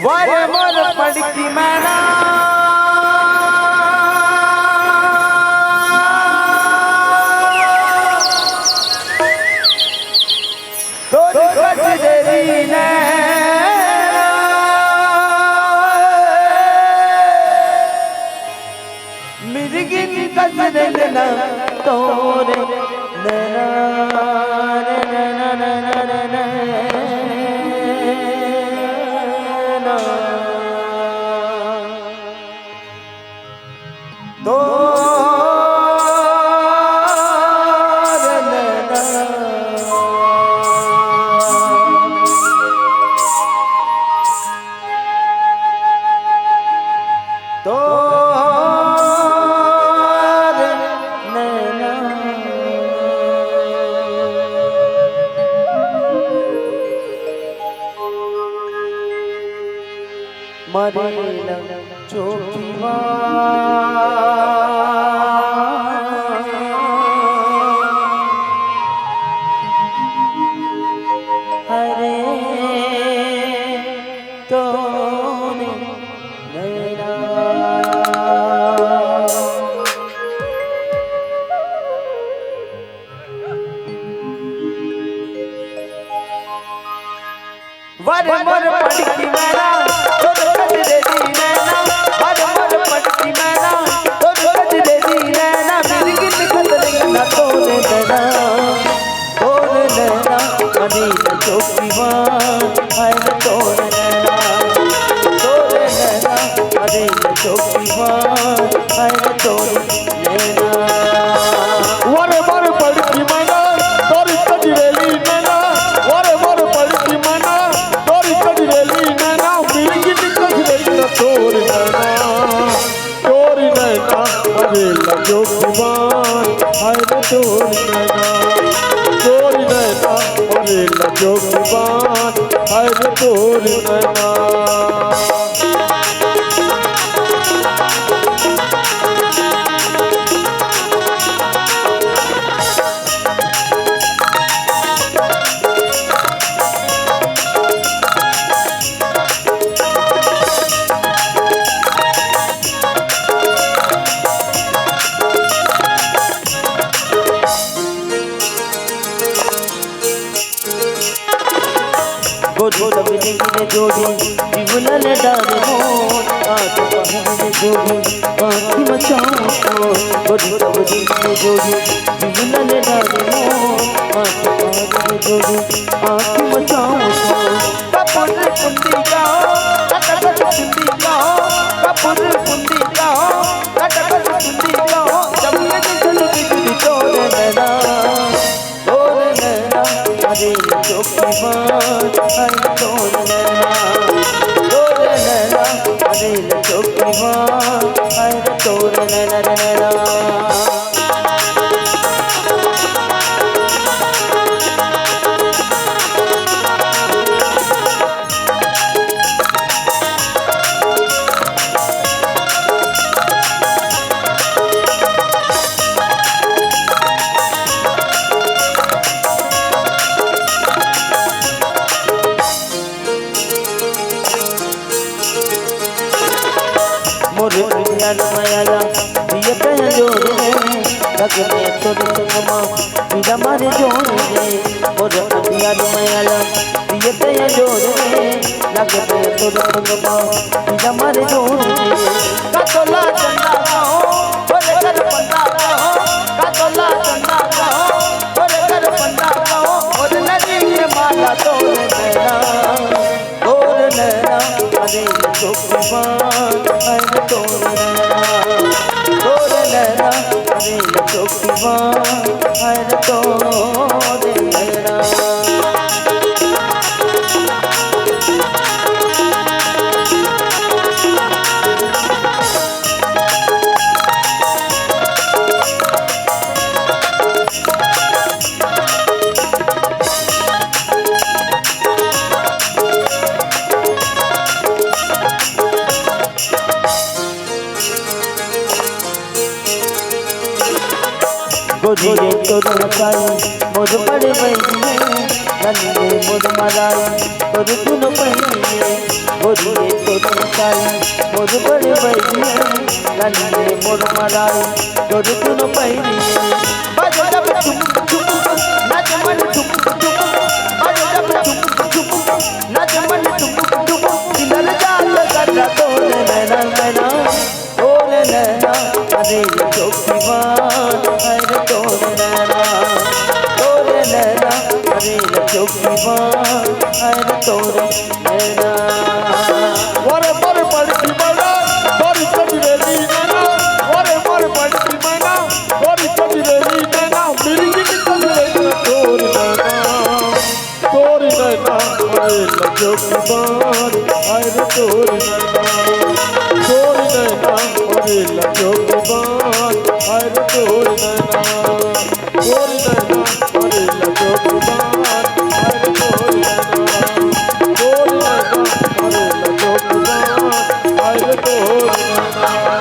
वारे मोर पड़की मैना तोरी कजरी ने मिर्गिन कजरे ना तोरे मरेला चोखीवा हरे तोने नैना वर मोर पड़की मैना जोड़ी जीवन डाले हो आठ पहने जोड़ी आँखी मचाओ जोड़ी जीवन डाले हो आठ पहने जोड़ी आँखी मचाओ कपूर कुंडी गाओ कटक कुंडी गाओ कपूर कुंडी गाओ कटक कुंडी गाओ जमुने चल बिजली तोरे नैना अरे चोखी बात है तोरे नैना अरे चोखी बात है तोरे नैना मायाला दिए पे जोड़े लगने तोरे संगमा बिना मारे जोड़े और दिया मायाला दिए पे जोड़े लगने तोरे संगमा बिना मारे जोड़े कतला चंदा गाओ बोले कर पंडा गाओ कतला चंदा गाओ बोले कर पंडा गाओ और नदी के माला तोरे नैना अरे चोखी बात है तोरे नैना अरे चोखी बात है तोरे नैना गोरी तोरे नचाई मोर बड़े बैरिए नन्हे मोर मराई तोर दुनो पहिए गोरिए तोर मसाई मोर बड़े बैरिए नन्हे मोर मराई तोर दुनो पहिए बाजे जब चुप चुप नाच मन चुप चुप बाजे जब चुप चुप नाच मन चुप चुप दिल जाल कर तोरे नैना नैना तोरे नैना अरे चौकीवान अरे तोरे नैना तोरे नैना अरे चौकीवान अरे तोरे नैना वरे पर पड़ती बड़ा पर कजरेली नैना वरे पर पड़ती मैना पर कजरेली नैना मेरी की कजरेली तोरे नैना अरे चौकीवान अरे तोरे नैना अरे चौकीवान अरे तोरे नैना तोरे नैना अरे चौकीवान अरे तोरे नैना तोरे नैना अरे चौकीवान अरे तोरे नैना